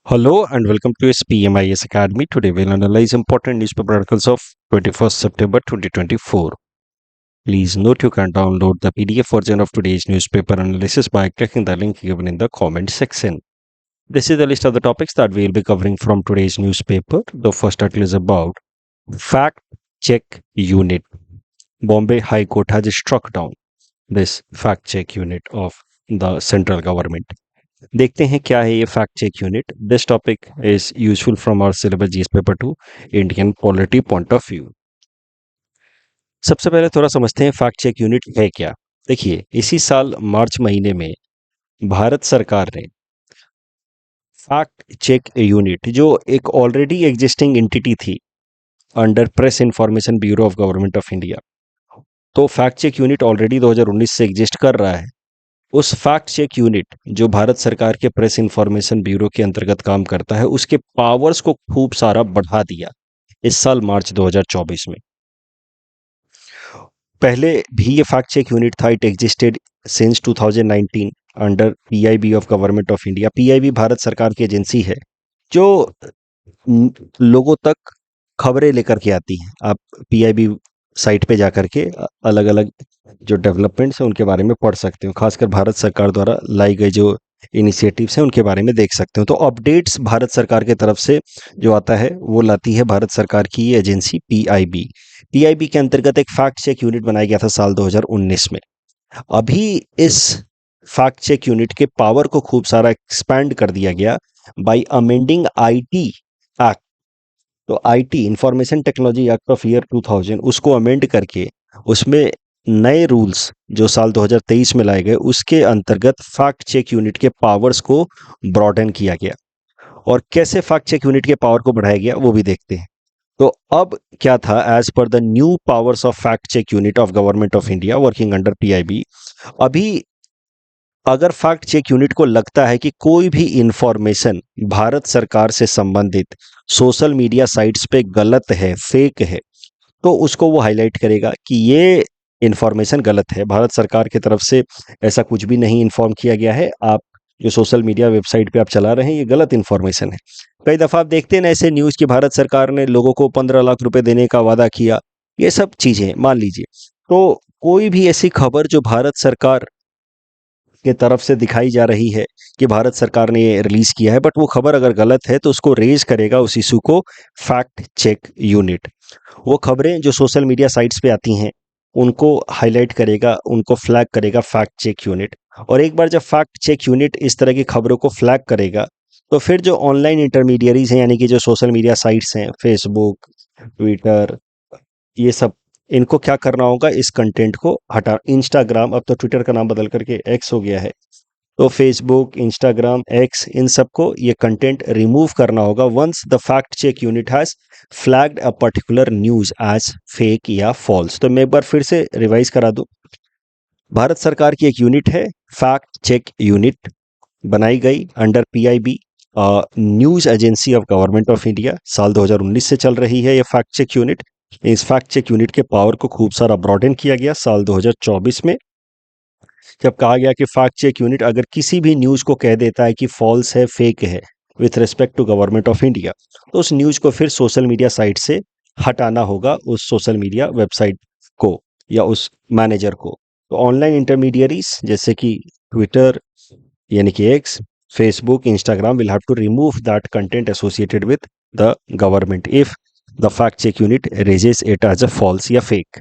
Hello and welcome to SPMIS Academy. Today we'll analyze important newspaper articles of 21st September 2024. Please note you can download the PDF version of today's newspaper analysis by clicking the link given in the comment section. This is the list of the topics that we'll be covering from today's newspaper. The first article is about Fact Check Unit. Bombay High Court has struck down this fact check unit of the central government. देखते हैं क्या है ये fact check unit. This topic is useful from our syllabus GS paper 2 Indian polity point of view. सबसे पहले थोड़ा समझते हैं फैक्ट चेक यूनिट है क्या. देखिए, इसी साल मार्च महीने में भारत सरकार ने फैक्ट चेक यूनिट, जो एक ऑलरेडी एग्जिस्टिंग एंटिटी थी under press information bureau of government of India, तो फैक्ट चेक यूनिट ऑलरेडी 2019 से एग्जिस्ट कर रहा है. उस फैक्ट चेक यूनिट जो भारत सरकार के प्रेस इंफॉर्मेशन ब्यूरो के अंतर्गत काम करता है, उसके पावर्स को खूब सारा बढ़ा दिया इस साल मार्च 2024 में. पहले भी ये फैक्ट चेक यूनिट था. It existed since 2019 under PIB of government of India. PIB Bharat सरकार की एजेंसी है जो लोगों तक खबरें लेकर के आती है. आप पीआईबी साइट पे जाकर के अलग अलग जो डेवलपमेंट्स हैं उनके बारे में पढ़ सकते हो. खासकर भारत सरकार द्वारा लाई गई जो इनिशिएटिव्स हैं उनके बारे में देख सकते हो. तो अपडेट्स भारत सरकार की तरफ से जो आता है वो लाती है भारत सरकार की ये एजेंसी पीआईबी. पीआईबी के अंतर्गत एक फैक्ट चेक यूनिट बनाया गया था साल 2019 में. अभी इस फैक्ट चेक यूनिट के पावर को खूब सारा एक्सपैंड कर दिया गया बाय अमेंडिंग आईटी एक्ट. तो IT, information technology act of year 2000, उसको अमेंड करके उसमें नए रूल्स जो साल 2023 में लाए गए, उसके अंतर्गत फैक्ट चेक यूनिट के पावर्स को ब्रॉडन किया गया. और कैसे फैक्ट चेक यूनिट के पावर को बढ़ाया गया वो भी देखते हैं. तो अब क्या था, as per the new powers of fact check unit of government of India working under PIB, अभी अगर फैक्ट चेक यूनिट को लगता है कि कोई भी इंफॉर्मेशन भारत सरकार से संबंधित सोशल मीडिया साइट्स पे गलत है, फेक है, तो उसको वो हाईलाइट करेगा कि ये इंफॉर्मेशन गलत है, भारत सरकार की तरफ से ऐसा कुछ भी नहीं इन्फॉर्म किया गया है, आप जो सोशल मीडिया वेबसाइट पे आप चला रहे हैं ये गलत इन्फॉर्मेशन है. कई दफ़ा आप देखते हैं ना ऐसे न्यूज़ कि भारत सरकार ने लोगों को 15 लाख रुपए देने का वादा किया. ये सब चीज़ें मान लीजिए, तो कोई भी ऐसी खबर जो भारत सरकार के तरफ से दिखाई जा रही है कि भारत सरकार ने ये रिलीज किया है, बट वो खबर अगर गलत है तो उसको रेज करेगा उस इशू को फैक्ट चेक यूनिट. वो खबरें जो सोशल मीडिया साइट्स पे आती हैं उनको हाईलाइट करेगा, उनको फ्लैग करेगा फैक्ट चेक यूनिट. और एक बार जब फैक्ट चेक यूनिट इस तरह की खबरों को फ्लैग करेगा तो फिर जो ऑनलाइन इंटरमीडियरीज हैं, यानी कि जो सोशल मीडिया साइट्स हैं, फेसबुक, ट्विटर, ये सब, इनको क्या करना होगा, इस कंटेंट को हटा. इंस्टाग्राम, अब तो ट्विटर का नाम बदल करके एक्स हो गया है, तो फेसबुक, इंस्टाग्राम, एक्स, इन सबको ये कंटेंट रिमूव करना होगा once the fact check unit has flagged a particular news as fake या फॉल्स. तो मैं एक बार फिर से रिवाइज करा दूं. भारत सरकार की एक यूनिट है फैक्ट चेक यूनिट, बनाई गई under PIB, news agency of government of India. साल 2019 से चल रही है ये फैक्ट चेक यूनिट. इस फैक्ट चेक यूनिट के पावर को खूब सारा ब्रॉडन किया गया साल 2024 में, जब कहा गया कि फैक्ट चेक यूनिट अगर किसी भी न्यूज़ को कह देता है कि फॉल्स है, फेक है with respect to government of India, तो उस न्यूज़ को फिर सोशल मीडिया साइट से हटाना होगा, उस सोशल मीडिया वेबसाइट को या उस मैनेजर को. तो ऑनलाइन इंटरमीडियरीज जैसे कि ट्विटर यानी कि X, Facebook, Instagram will have to remove that content associated with the government if the fact check unit raises it as a false या फेक.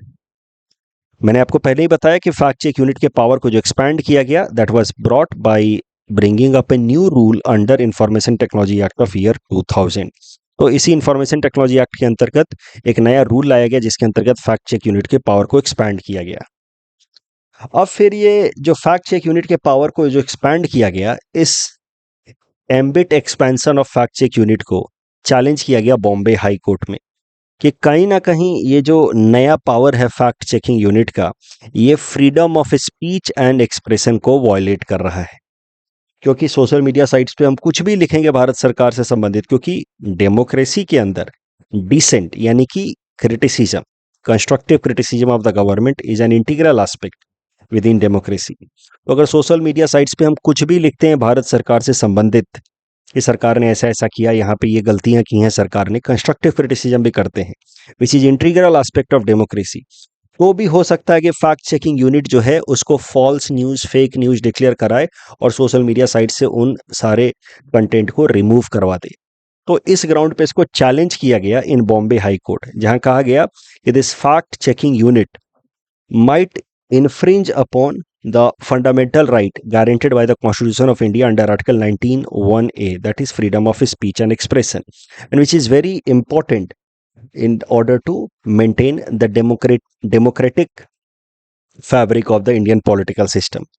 मैंने आपको पहले ही बताया कि फैक्ट चेक यूनिट के पावर को जो एक्सपैंड किया गया, that was brought by bringing up a new rule under information technology act of year 2000. तो इसी इंफॉर्मेशन टेक्नोलॉजी एक्ट के अंतर्गत एक नया रूल लाया गया जिसके अंतर्गत फैक्ट चेक यूनिट के पावर को एक्सपैंड किया गया. अब फिर ये जो फैक्ट चेक यूनिट के पावर को जो एक्सपैंड किया गया, इस ambit expansion of fact check unit को चैलेंज किया गया बॉम्बे हाई कोर्ट में कि कहीं ना कहीं ये जो नया पावर है फैक्ट चेकिंग यूनिट का, ये freedom of speech and expression को वायलेट कर रहा है. क्योंकि सोशल मीडिया साइट्स पे हम कुछ भी लिखेंगे भारत सरकार से संबंधित, क्योंकि डेमोक्रेसी के अंदर डिसेंट यानी कि criticism, constructive criticism of the government is an integral aspect with in democracy. तो अगर सोशल मीडिया साइट्स पे हम कुछ भी लिखते हैं भारत सरकार से संबंधित कि सरकार ने ऐसा ऐसा किया, यहाँ पे ये गलतियां की हैं सरकार ने, कंस्ट्रक्टिव क्रिटिसिज्म भी करते हैं, which is integral aspect of democracy. तो भी हो सकता है कि फैक्ट चेकिंग यूनिट जो है उसको false news, fake news declare कराए और सोशल मीडिया साइट से उन सारे कंटेंट को रिमूव करवा दे। तो इस ग्राउंड पे इसको चैलेंज किया गया इन बॉम्बे हाई कोर्ट, जहां कहा गया कि this fact checking unit might infringe upon the fundamental right guaranteed by the Constitution of India under Article 19(1)(a), that is freedom of speech and expression, and which is very important in order to maintain the democratic fabric of the Indian political system.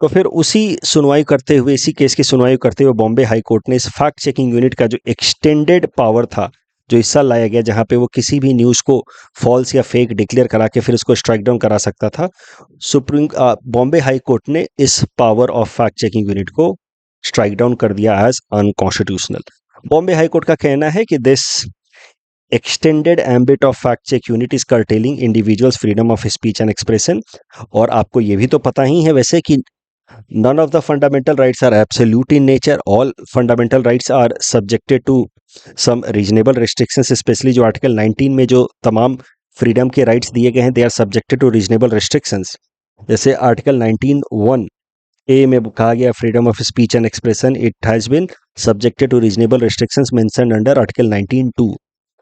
तो फिर उसी सुनवाई करते हुए, इसी case की सुनवाई करते हुए बॉम्बे हाई कोर्ट ने इस फैक्ट चेकिंग यूनिट का जो एक्सटेंडेड पावर था, जो हिस्सा लाया गया जहां पे वो किसी भी न्यूज़ को फॉल्स या फेक डिक्लेयर करा के फिर उसको स्ट्राइक डाउन करा सकता था, बॉम्बे हाई कोर्ट ने इस power of fact checking unit को स्ट्राइक डाउन कर दिया as unconstitutional. Bombay high court का कहना है कि this extended ambit of fact check unit is curtailing individuals freedom of speech and expression. और आपको ये भी तो पता ही है वैसे कि none of the fundamental rights are absolute in nature. All fundamental rights are subjected to some reasonable restrictions, especially जो आर्टिकल 19 में जो तमाम फ्रीडम के राइट्स दिए गए हैं, they are subjected to reasonable restrictions. जैसे आर्टिकल 19(1)(a) में कहा गया freedom of speech and expression it has been subjected to reasonable restrictions mentioned under article 19(2).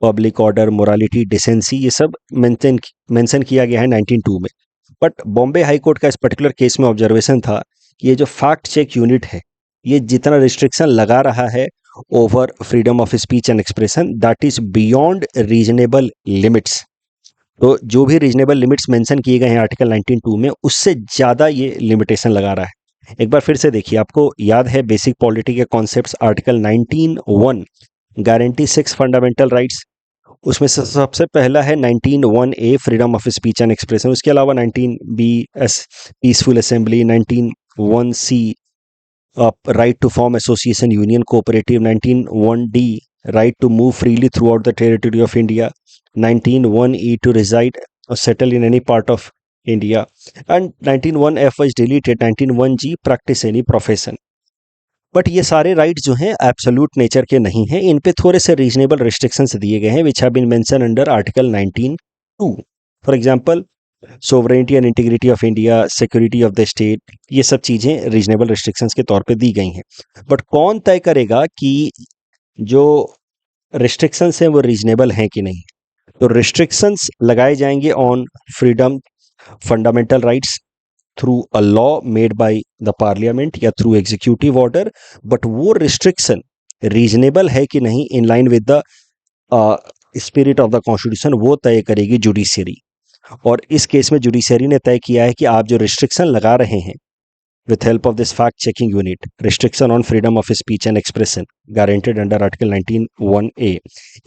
Public order, morality, decency, ये सब मेंशन किया गया है 19(2) में। बट बॉम्बे हाई कोर्ट का इस पर्टिकुलर केस में ऑब्जर्वेशन था कि ये जो फैक्ट चेक यूनिट है, ये जितना रिस्ट्रिक्शन लगा रहा है over freedom of speech and expression, that is beyond reasonable limits. तो जो भी रीजनेबल लिमिट्स मेंशन किए गए हैं आर्टिकल 19(2) में, उससे ज़्यादा ये लिमिटेशन लगा रहा है। एक बार फिर से देखिए, आपको याद है बेसिक पॉलिटी के concepts, article 19(1) guarantee 6 fundamental rights. उसमें से सबसे पहला है 19(1)(a) freedom of speech and expression. उसके अलावा 19(b) peaceful assembly, 19(1)(c) right to form association, union, cooperative, 19(1)(d) right to move freely throughout the territory of India, 19(1)(e) to reside और settle in any part of India, and 19(1)(f) was deleted, 19(1)(g) practice any profession. But ये सारे right जो हैं absolute nature के नहीं हैं, इन पे थोड़े से रीजनेबल रिस्ट्रिक्शंस दिए गए हैं which have been mention under article 19(2). For example, sovereignty and integrity of India, security of the state, ये सब चीज़ें रीजनेबल रिस्ट्रिक्शंस के तौर पे दी गई हैं। बट कौन तय करेगा कि जो रिस्ट्रिक्शंस हैं वो रीजनेबल हैं कि नहीं? तो रिस्ट्रिक्शंस लगाए जाएंगे on freedom, fundamental rights through a law made by the parliament या थ्रू एग्जीक्यूटिव ऑर्डर, बट वो रिस्ट्रिक्शन रीजनेबल है कि नहीं, in line with the spirit of the constitution, वो तय करेगी जुडिशियरी। और इस केस में जुडिशियरी ने तय किया है कि आप जो रिस्ट्रिक्शन लगा रहे हैं with help of this fact checking unit, restriction on freedom of speech and expression guaranteed under article 19(1)(a),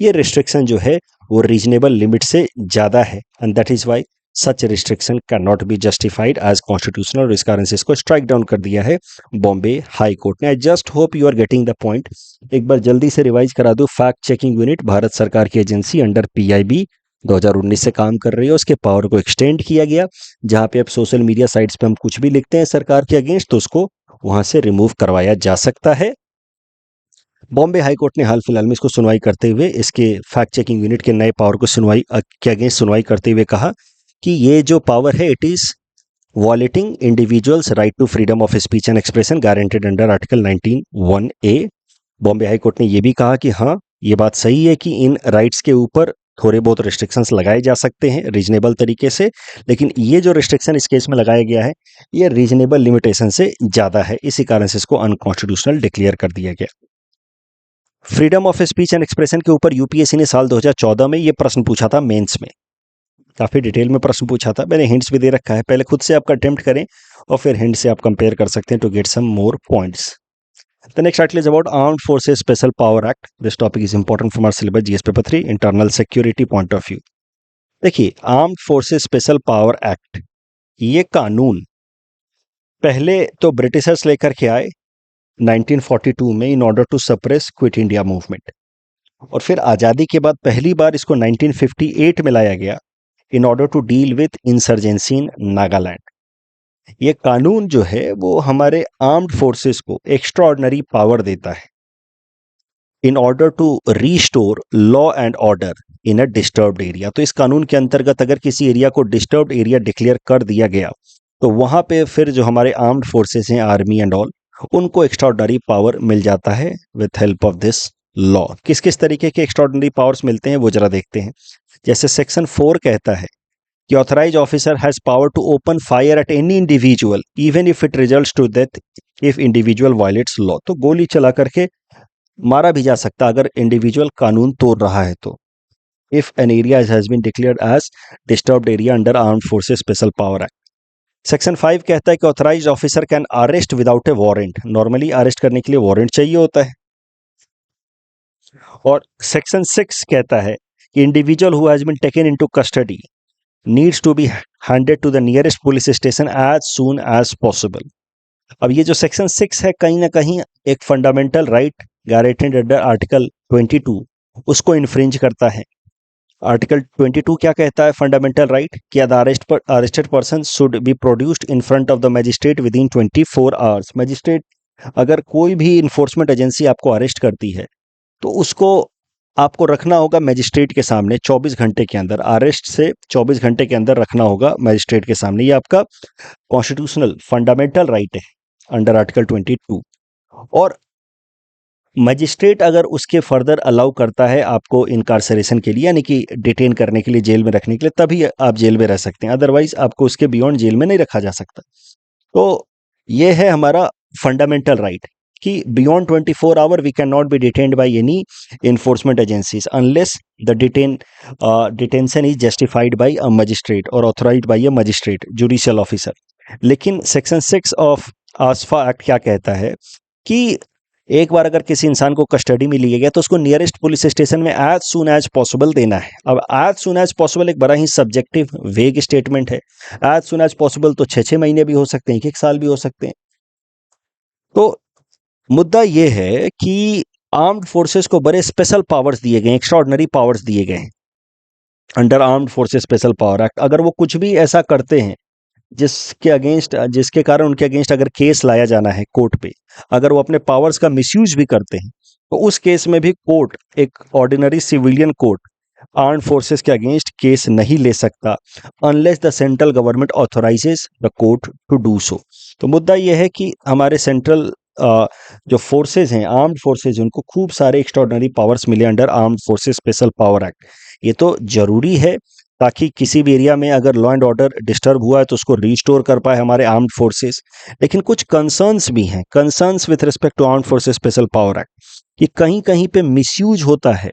ये restriction जो है वो reasonable limit से ज़्यादा है, and that is why such restriction cannot be justified as constitutional, और इस कारण से इसको स्ट्राइक डाउन कर दिया है बॉम्बे हाई कोर्ट ने। I just hope you are getting the point. एक बार जल्दी से रिवाइज करा दूं, फैक्ट चेकिंग यूनिट भारत सरकार की एजेंसी अंडर PIB 2019 से काम कर रही है। उसके पावर को एक्सटेंड किया गया, जहां पे अब सोशल मीडिया साइट्स पे हम कुछ भी लिखते हैं सरकार के अगेंस्ट, तो उसको वहां से रिमूव करवाया जा सकता है। बॉम्बे हाई कोर्ट ने हाल फिलहाल में इसको सुनवाई करते हुए, इसके फैक्ट चेकिंग यूनिट के नए पावर को सुनवाई के अगेंस्ट सुनवाई करते हुए कहा कि ये जो पावर है it is violating individuals right to freedom of speech and expression guaranteed under article 19(1)(a। Bombay high court ने यह भी कहा कि हाँ, ये बात सही है कि इन राइट्स के ऊपर थोड़े बहुत रिस्ट्रिक्शंस लगाए जा सकते हैं रीजनेबल तरीके से, लेकिन ये जो रिस्ट्रिक्शन इस केस में लगाया गया है ये रीजनेबल लिमिटेशन से ज़्यादा है, इसी कारण से इसको अनकॉन्स्टिट्यूशनल डिक्लेयर कर दिया गया। Freedom of speech and expression के ऊपर यूपीएससी ने साल 2014 में ये प्रश्न पूछा था मेंस में, काफ़ी डिटेल में प्रश्न पूछा था। मैंने हिंट्स भी दे रखा है, पहले खुद से आपका अटेम्प्ट करें और फिर हिंट से आप कंपेयर कर सकते हैं to get some more points. The next article is about Armed Forces Special Power Act. This topic is important from our syllabus GS paper 3 internal security point of view. देखिए, armed forces special power act, ये कानून पहले तो Britishers लेकर के आए 1942 में in order to suppress Quit India movement, और फिर आज़ादी के बाद पहली बार इसको 1958 में लाया गया in order to deal with insurgency in Nagaland. ये कानून जो है वो हमारे आर्म्ड फोर्सेस को एक्स्ट्रा ऑर्डिनरी पावर देता है in order to restore law and order in a disturbed area. तो इस कानून के अंतर्गत अगर किसी एरिया को डिस्टर्ब्ड एरिया डिक्लेयर कर दिया गया तो वहां पे फिर जो हमारे आर्म्ड फोर्सेस हैं, आर्मी एंड ऑल, उनको एक्स्ट्राऑर्डिनरी पावर मिल जाता है with help of this law. किस किस तरीके के एक्स्ट्राऑर्डिनरी पावर्स मिलते हैं वो जरा देखते हैं। जैसे सेक्शन 4 कहता है कि authorise officer has power to open fire at any individual even if it results to death if individual violates law. तो गोली चला करके मारा भी जा सकता अगर इंडिविजुअल कानून तोड़ रहा है तो। If an area has been declared as disturbed area under armed forces special power act. Section 5 कहता है कि authorised officer can arrest without a warrant. Normally arrest करने के लिए वारंट चाहिए होता है। और सेक्शन 6 कहता है कि individual who has been taken into custody needs to be handed to the nearest police station as soon as possible. अब ये जो सेक्शन 6 है कहीं ना कहीं एक fundamental right guaranteed under article 22 उसको इन्फ्रिंज करता है। आर्टिकल 22 क्या कहता है? फंडामेंटल राइट कि arrested person should be produced in front of the magistrate with in 24 hours. Magistrate, अगर कोई भी इन्फोर्समेंट एजेंसी आपको अरेस्ट करती है तो उसको आपको रखना होगा मजिस्ट्रेट के सामने 24 घंटे के अंदर। अरेस्ट से 24 घंटे के अंदर रखना होगा मजिस्ट्रेट के सामने। ये आपका कॉन्स्टिट्यूशनल फंडामेंटल राइट है अंडर आर्टिकल 22। और मजिस्ट्रेट अगर उसके फर्दर अलाउ करता है आपको इनकार्सरेशन के लिए, यानी कि डिटेन करने के लिए, जेल में रखने के लिए, तभी आप जेल में रह सकते हैं। अदरवाइज आपको उसके बियॉन्ड जेल में नहीं रखा जा सकता। तो ये है हमारा फंडामेंटल राइट कि beyond 24 hour we can not be detained by any enforcement agencies unless the detention is justified by a magistrate और authorised by a magistrate judicial officer. लेकिन सेक्शन 6 ऑफ आसफा एक्ट क्या कहता है कि एक बार अगर किसी इंसान को कस्टडी में लिया गया तो उसको नियरेस्ट पुलिस स्टेशन में एज सून एज पॉसिबल देना है। अब एज सून एज पॉसिबल एक बड़ा ही सब्जेक्टिव वेग स्टेटमेंट है। एज सून एज पॉसिबल तो 6 महीने भी हो सकते हैं, 1 साल भी हो सकते हैं। तो मुद्दा यह है कि आर्म्ड फोर्सेस को बड़े स्पेशल पावर्स दिए गए, एक्स्ट्राऑर्डिनरी पावर्स दिए गए हैं under armed forces special power act. अगर वो कुछ भी ऐसा करते हैं जिसके कारण उनके अगेंस्ट अगर केस लाया जाना है कोर्ट पे, अगर वो अपने पावर्स का मिसयूज भी करते हैं तो उस केस में भी कोर्ट, एक ordinary civilian court, armed forces के अगेंस्ट केस नहीं ले सकता unless the central government authorises the court to do so. तो मुद्दा यह है कि हमारे सेंट्रल जो फोर्सेज हैं, आर्म्ड फोर्सेज, उनको खूब सारे एक्स्ट्राऑर्डिनरी पावर्स मिले under armed forces special power act. ये तो जरूरी है ताकि किसी भी एरिया में अगर लॉ एंड ऑर्डर डिस्टर्ब हुआ है तो उसको रिस्टोर कर पाए हमारे आर्म्ड फोर्सेस। लेकिन कुछ कंसर्न्स भी हैं, concerns with respect to armed forces special power act, कि कहीं कहीं पे मिसयूज होता है।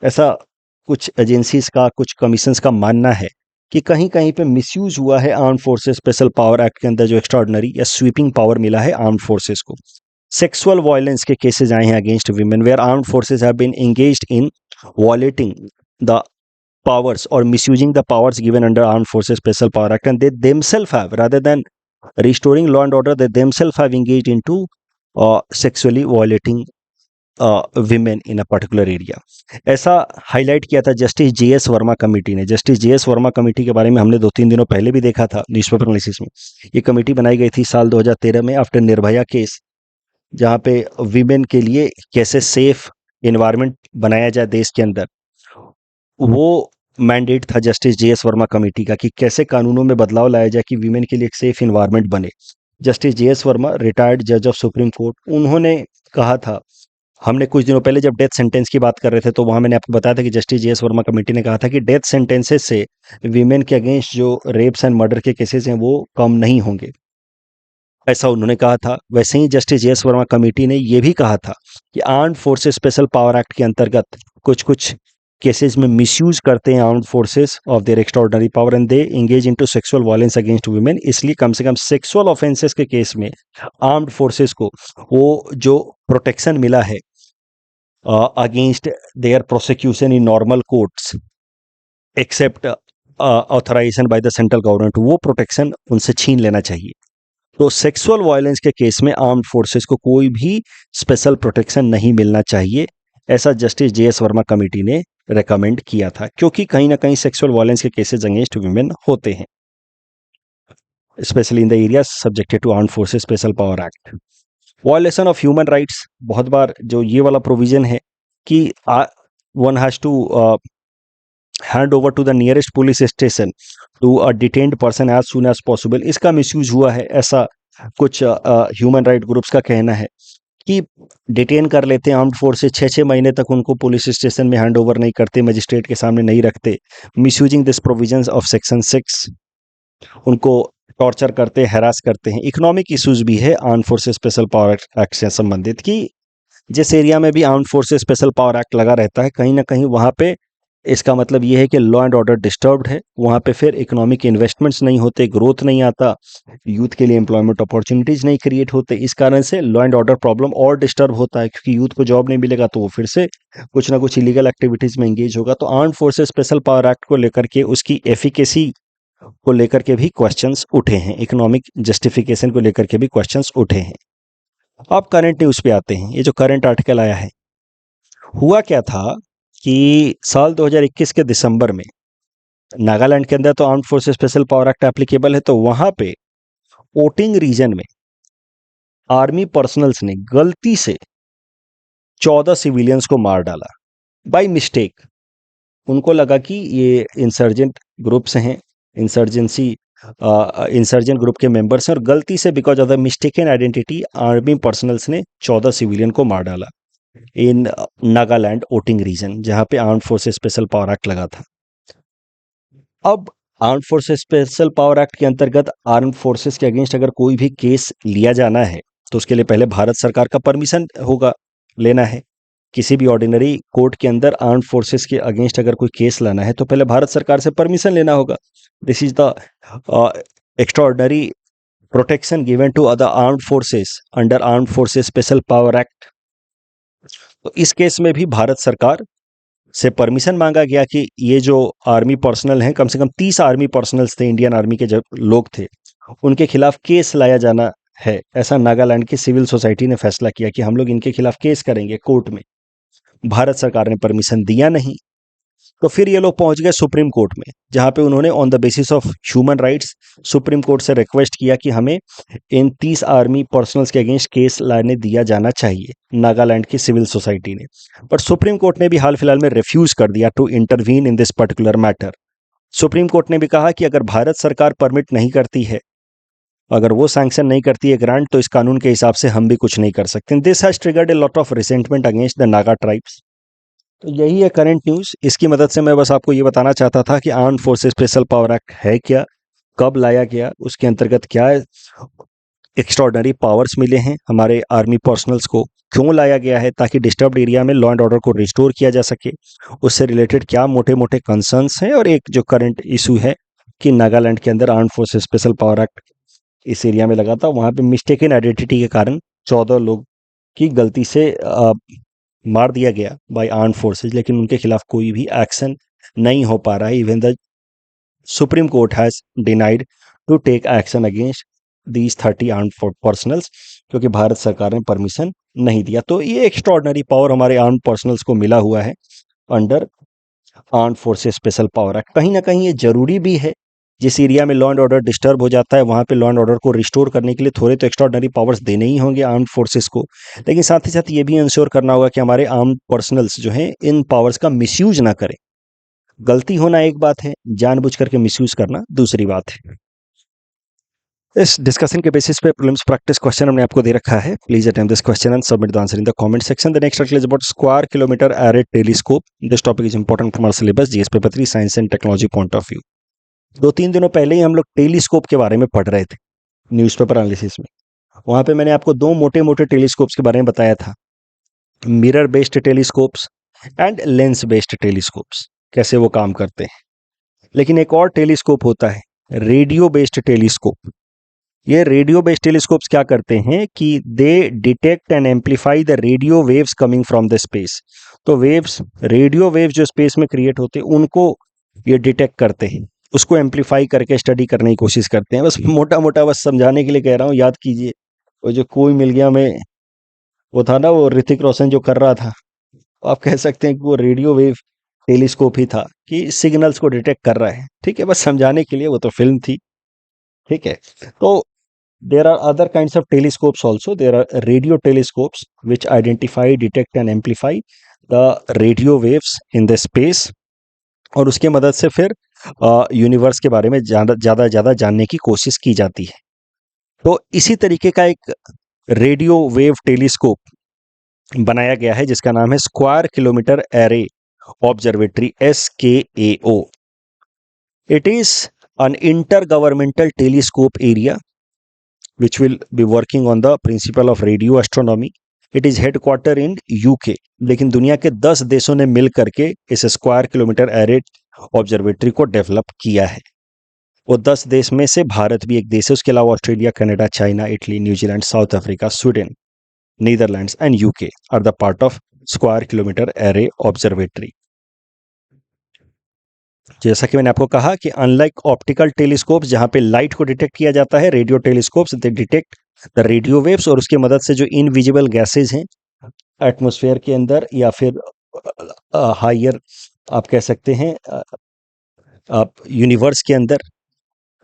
ऐसा कुछ एजेंसीज का, कुछ कमीशंस का मानना है कि कहीं कहीं पे मिसयूज हुआ है armed forces special power act के अंदर जो एक्स्ट्राऑर्डिनरी या स्वीपिंग पावर मिला है आर्म्ड फोर्सेस को। सेक्सुअल वायलेंस के केसेस आए हैं against women where armed forces have been engaged in violating the powers or misusing the powers given under Armed Forces Special Power Act, and they themselves have, rather than restoring law and order, they themselves have engaged into sexually violating women in a particular area। ऐसा highlight किया था justice JS Verma committee ने। Justice JS Verma committee के बारे में हमने 2-3 दिनों पहले भी देखा था न्यूज़पेपर एनालिसिस में। ये कमेटी बनाई गई थी साल 2013 में आफ्टर निर्भया केस, जहाँ पे विमेन के लिए कैसे सेफ एनवायरनमेंट बनाया जाए देश के अंदर। वो मैंडेट था जस्टिस जेएस वर्मा कमेटी का कि कैसे कानूनों में बदलाव लाया जाए कि वीमेन के लिए एक सेफ इन्वायरमेंट बने। जस्टिस जेएस वर्मा, रिटायर्ड जज ऑफ सुप्रीम कोर्ट, उन्होंने कहा था, हमने कुछ दिनों पहले जब डेथ सेंटेंस की बात कर रहे थे तो वहां मैंने आपको बताया था कि जस्टिस जेएस वर्मा कमेटी ने कहा था कि डेथ सेंटेंसेस से वीमेन के अगेंस्ट जो रेप्स एंड मर्डर के केसेस हैं वो कम नहीं होंगे, ऐसा उन्होंने कहा था। वैसे ही जस्टिस जेएस वर्मा कमेटी ने यह भी कहा था कि armed forces special power act के अंतर्गत कुछ कुछ केसेस में मिसयूज करते हैं armed forces of their extraordinary power and they engage into sexual violence against women. इसलिए कम से कम सेक्सुअल ऑफेंसेस के केस में आर्म्ड फोर्सेस को वो जो प्रोटेक्शन मिला है against their prosecution in normal courts except authorisation by the central government, वो प्रोटेक्शन उनसे छीन लेना चाहिए। तो सेक्सुअल वायलेंस के केस में आर्म्ड फोर्सेस को कोई भी स्पेशल प्रोटेक्शन नहीं मिलना चाहिए, ऐसा जस्टिस जेएस वर्मा कमेटी ने रेकमेंड किया था, क्योंकि कहीं ना कहीं सेक्सुअल वायलेंस के केसेस अगेंस्ट वुमेन होते हैं, specially in the area subjected to armed forces special power act. Violation of human rights, बहुत बार जो ये वाला प्रोविजन है कि one has to hand over to the nearest police station to a detained person as soon as possible, इसका misuse हुआ है, ऐसा कुछ ह्यूमन राइट ग्रुप्स का कहना है कि डिटेन कर लेते हैं आर्म्ड फोर्सेस, 6-6 महीने तक उनको पुलिस स्टेशन में हैंड ओवर नहीं करते, मजिस्ट्रेट के सामने नहीं रखते, misusing this provisions of section 6, उनको टॉर्चर करते, हैरास करते हैं। इकोनॉमिक इश्यूज भी है arm forces special power act से संबंधित, कि जिस एरिया में भी arm forces special power act लगा रहता है, कहीं ना कहीं वहाँ पे इसका मतलब ये है कि लॉ एंड ऑर्डर डिस्टर्ब्ड है, वहाँ पे फिर इकोनॉमिक इन्वेस्टमेंट्स नहीं होते, ग्रोथ नहीं आता, यूथ के लिए एम्प्लॉयमेंट अपॉर्चुनिटीज नहीं क्रिएट होते, इस कारण से लॉ एंड ऑर्डर प्रॉब्लम और डिस्टर्ब होता है, क्योंकि यूथ को जॉब नहीं मिलेगा तो वो फिर से कुछ ना कुछ इलीगल एक्टिविटीज में एंगेज होगा। तो arm forces special power act को लेकर के, उसकी एफिकेसी को लेकर के भी क्वेश्चंस उठे हैं, इकोनॉमिक जस्टिफिकेशन को लेकर के भी क्वेश्चंस उठे हैं। अब करंट न्यूज पे आते हैं। ये जो करंट आर्टिकल आया है, हुआ क्या था कि साल 2021 के दिसंबर में नागालैंड के अंदर तो armed forces special power act applicable है, तो वहां पे ओटिंग रीजन में आर्मी पर्सनल्स ने गलती से 14 सिविलियंस को मार डाला बाय मिस्टेक। उनको लगा कि ये इंसर्जेंट ग्रुप्स हैं, इंसर्जेंसी इंसर्जेंट ग्रुप के मेंबर्स हैं, और गलती से because of the mistaken identity army personnels ने 14 सिविलियन को मार डाला इन नागालैंड वोटिंग रीजन, जहां पे armed forces special power act लगा था। अब armed forces special power act के अंतर्गत आर्म्ड फोर्सेस के अगेंस्ट अगर कोई भी केस लिया जाना है तो उसके लिए पहले भारत सरकार का परमिशन होगा, लेना है। किसी भी ऑर्डिनरी कोर्ट के अंदर आर्म्ड फोर्सेस के अगेंस्ट अगर कोई केस लाना है तो पहले भारत सरकार से परमिशन लेना होगा। This is the extraordinary protection given to other armed forces under armed forces special power act. तो इस केस में भी भारत सरकार से परमिशन मांगा गया कि ये जो आर्मी पर्सनल हैं, कम से कम 30 आर्मी पर्सनल्स थे, इंडियन आर्मी के जब लोग थे, उनके खिलाफ केस लाया जाना है। ऐसा नागालैंड की सिविल सोसाइटी ने फैसला किया कि हम लोग इनके खिलाफ केस करेंगे कोर्ट में। भारत सरकार ने परमिशन दिया नहीं, तो फिर ये लोग पहुंच गए सुप्रीम कोर्ट में, जहां पे उन्होंने on the basis of human rights supreme court से रिक्वेस्ट किया कि हमें इन 30 आर्मी पर्सनल्स के अगेंस्ट केस लाने दिया जाना चाहिए, नागालैंड की सिविल सोसाइटी ने। बट सुप्रीम कोर्ट ने भी हाल फिलहाल में रिफ्यूज कर दिया to intervene in this particular matter. Supreme court ने भी कहा कि अगर भारत सरकार परमिट नहीं करती है, अगर वो सैंक्शन नहीं करती है ग्रांट, तो इस कानून के हिसाब से हम भी कुछ नहीं कर सकते। This has triggered a lot of resentment against the Naga tribes. तो यही है करंट न्यूज़। इसकी मदद से मैं बस आपको ये बताना चाहता था कि armed forces special power act है क्या, कब लाया गया, उसके अंतर्गत क्या एक्स्ट्राऑर्डिनरी पावर्स मिले हैं हमारे आर्मी पर्सनल्स को, क्यों लाया गया है, ताकि डिस्टर्ब्ड एरिया में लॉ एंड ऑर्डर को रिस्टोर किया जा सके, उससे रिलेटेड क्या मोटे मोटे कंसर्न्स हैं, और एक जो करंट इशू है कि नागालैंड के अंदर armed forces special power act इस एरिया में लगा था, वहाँ पे मिस्टेकन आइडेंटिटी के कारण 14 लोग की गलती से मार दिया गया बाय आर्म्ड फोर्सेस, लेकिन उनके खिलाफ कोई भी एक्शन नहीं हो पा रहा है। Even the supreme court has denied to take action against these 30 armed personnels, क्योंकि भारत सरकार ने परमिशन नहीं दिया। तो ये एक्स्ट्राऑर्डिनरी पावर हमारे आर्म्ड पर्सनल्स को मिला हुआ है under armed forces special power act. कहीं ना कहीं ये जरूरी भी है। जिस एरिया में लॉ एंड ऑर्डर डिस्टर्ब हो जाता है, वहाँ पे लॉ एंड ऑर्डर को रिस्टोर करने के लिए थोड़े तो एक्स्ट्राऑर्डिनरी पावर्स देने ही होंगे आर्म्ड फोर्सेस को, लेकिन साथ ही साथ ये भी इंश्योर करना होगा कि हमारे आर्म्ड पर्सनल्स जो हैं इन पावर्स का मिसयूज ना करें। गलती होना एक बात है, जानबूझ करके मिसयूज करना दूसरी बात है। इस डिस्कशन के बेसिस पे प्रीलिम्स प्रैक्टिस क्वेश्चन हमने आपको दे रखा है। Please attempt this question and submit the answer in the comment section. The next article is about square kilometre array telescope. This topic is important from our syllabus GS paper 3 science and technology point of view. 2-3 दिनों पहले ही हम लोग telescope के बारे में पढ़ रहे थे न्यूज़पेपर एनालिसिस में। वहां पे मैंने आपको 2 मोटे मोटे टेलीस्कोप्स के बारे में बताया था, mirror based telescopes and lens based telescopes, कैसे वो काम करते हैं। लेकिन एक और टेलीस्कोप होता है, रेडियो बेस्ड टेलीस्कोप। ये रेडियो बेस्ड टेलीस्कोप्स क्या करते हैं कि दे detect and amplify the radio waves coming from the space. तो वेव्स, रेडियो वेव्स जो स्पेस में क्रिएट होते हैं, उनको ये डिटेक्ट करते हैं, उसको एम्पलीफाई करके स्टडी करने की कोशिश करते हैं। बस मोटा मोटा बस समझाने के लिए कह रहा हूँ, याद कीजिए। वो जो कोई मिल गया मैं, वो था ना, वो ऋतिक रोशन जो कर रहा था, आप कह सकते हैं कि वो रेडियो वेव टेलीस्कोप ही था, कि सिग्नल्स को डिटेक्ट कर रहा है। ठीक है, बस समझाने के लिए, वो तो फिल्म थी। ठीक है, तो there are other kinds of telescopes also. There are radio telescopes which identify, detect and amplify the radio waves in the space, और उसके मदद से फिर यूनिवर्स के बारे में ज़्यादा जानने की कोशिश की जाती है। तो इसी तरीके का एक रेडियो वेव टेलीस्कोप बनाया गया है जिसका नाम है square kilometre array observatory, SKAO। It is an intergovernmental telescope area which will be working on the principle of radio astronomy. It is headquarter in UK। लेकिन दुनिया के 10 देशों ने मिल करके इस स्क्वायर किलोमीटर एरे ऑब्जर्वेटरी को डेवलप किया है। वो 10 देश में से भारत भी एक देश है, उसके अलावा Australia, Canada, China, Italy, New Zealand, South Africa, Sweden, Netherlands and UK are the part of square kilometre array observatory. जैसा कि मैंने आपको कहा कि अनलाइक ऑप्टिकल टेलीस्कोप्स जहां पे लाइट को डिटेक्ट किया जाता है, radio telescopes they detect the radio waves, और उसके मदद से जो इनविजिबल गैसेज हैं एटमॉस्फेयर के अंदर या फिर हायर आप कह सकते हैं आप यूनिवर्स के अंदर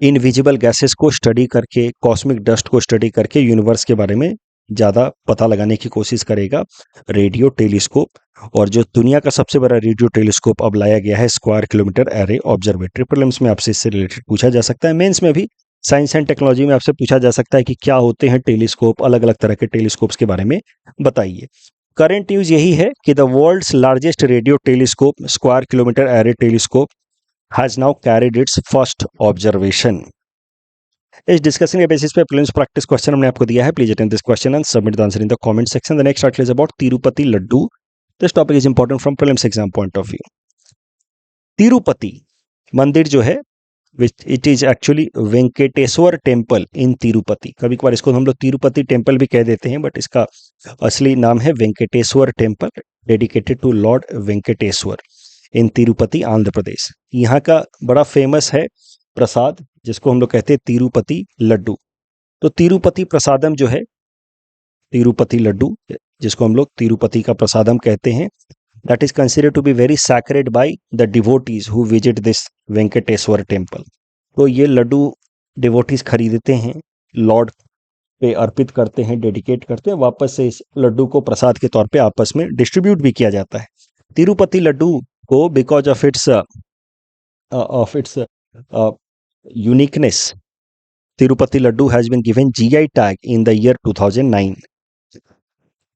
इनविजिबल गैसेस को स्टडी करके, कॉस्मिक डस्ट को स्टडी करके यूनिवर्स के बारे में ज़्यादा पता लगाने की कोशिश करेगा रेडियो टेलीस्कोप। और जो दुनिया का सबसे बड़ा रेडियो टेलीस्कोप अब लाया गया है square kilometre array observatory. Prelims में आपसे इससे रिलेटेड पूछा जा सकता है, मेंस में भी साइंस एंड टेक्नोलॉजी में आपसे पूछा जा सकता है कि क्या होते हैं टेलीस्कोप, अलग अलग तरह के टेलीस्कोप्स के बारे में बताइए। करंट न्यूज यही है कि the world's largest radio telescope square kilometre array telescope has now carried its first observation। इस डिस्कशन के बेसिस पे प्रीलिम्स प्रैक्टिस क्वेश्चन हमने आपको दिया है। Please attend this question and submit the answer in the comment section. The next article is about Tirupati laddu. This topic is important from prelims exam point of view. Tirupati मंदिर जो है it is actually Venkateswara temple इन तिरुपति। कभी कभार इसको हम लोग Tirupati temple भी कह देते हैं, बट इसका असली नाम है Venkateshwara temple, dedicated to lord Venkateshwara in Tirupati, Andhra Pradesh. यहाँ का बड़ा फेमस है प्रसाद जिसको हम लोग कहते हैं तिरुपति लड्डू। तो तिरुपति प्रसादम जो है, तिरुपति लड्डू जिसको हम लोग तिरुपति का प्रसादम कहते हैं, that is considered to be very sacred by the devotees who visit this Venkateswara temple. तो ये लड्डू डिवोटीज खरीदते हैं, लॉर्ड पे अर्पित करते हैं, डेडिकेट करते हैं, वापस से इस लड्डू को प्रसाद के तौर पे आपस में डिस्ट्रीब्यूट भी किया जाता है। तिरुपति लड्डू को because of its uniqueness, Tirupati laddu has been given GI tag in the year 2009।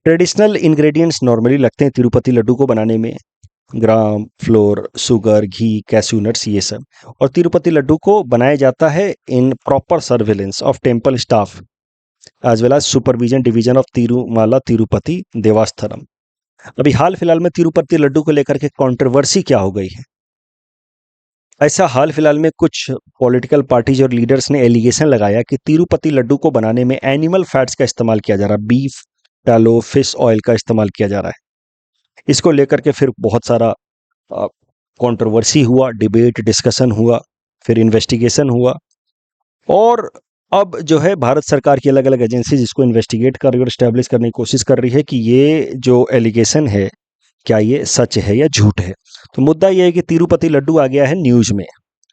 Traditional ingredients normally लगते हैं तिरुपति लड्डू को बनाने में, gram, flour, sugar, ghee, cashew nuts, ये सब। और तिरुपति लड्डू को बनाया जाता है in proper surveillance of temple staff as well as supervision division of Tirumala Tirupati Devasthanam. अभी हाल फिलहाल में तिरुपति लड्डू को लेकर के कंट्रोवर्सी क्या हो गई है? ऐसा हाल फिलहाल में कुछ पॉलिटिकल पार्टीज और लीडर्स ने एलिगेशन लगाया कि तिरुपति लड्डू को बनाने में एनिमल फैट्स का इस्तेमाल किया जा रहा है, बीफ, टैलो, फिश ऑयल का इस्तेमाल किया जा रहा है। इसको लेकर के फिर बहुत सारा कंट्रोवर्सी हुआ, डिबेट, डिस्कशन हुआ, फिर इन्वेस्टिगेशन हुआ, और अब जो है भारत सरकार की अलग अलग एजेंसीज इसको इन्वेस्टिगेट कर रही है और स्टैब्लिश करने की कोशिश कर रही है कि ये जो एलिगेशन है क्या ये सच है या झूठ है। तो मुद्दा ये है कि तिरुपति लड्डू आ गया है न्यूज में,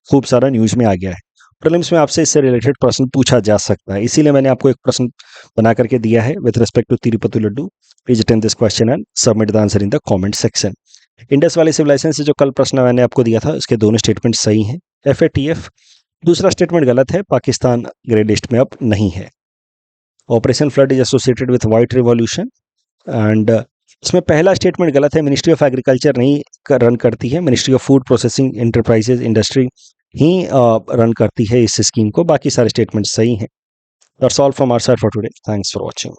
खूब सारा न्यूज में आ गया है। प्रीलिम्स में आपसे इससे रिलेटेड प्रश्न पूछा जा सकता है, इसीलिए मैंने आपको एक प्रश्न बना करके दिया है with respect to Tirupati laddu. Please attend this question and submit the answer in the comment section. Indus valley civilisation से जो कल प्रश्न मैंने आपको दिया था उसके दोनों स्टेटमेंट सही हैं। FATF दूसरा स्टेटमेंट गलत है, पाकिस्तान ग्रे लिस्ट में अब नहीं है। Operation flood is associated with white revolution, and इसमें पहला स्टेटमेंट गलत है, मिनिस्ट्री ऑफ एग्रीकल्चर नहीं रन करती है, ministry of food processing enterprises industry he run करती है इस स्कीम को। बाकी सारे स्टेटमेंट सही हैं। That's all from our side for today. Thanks for watching.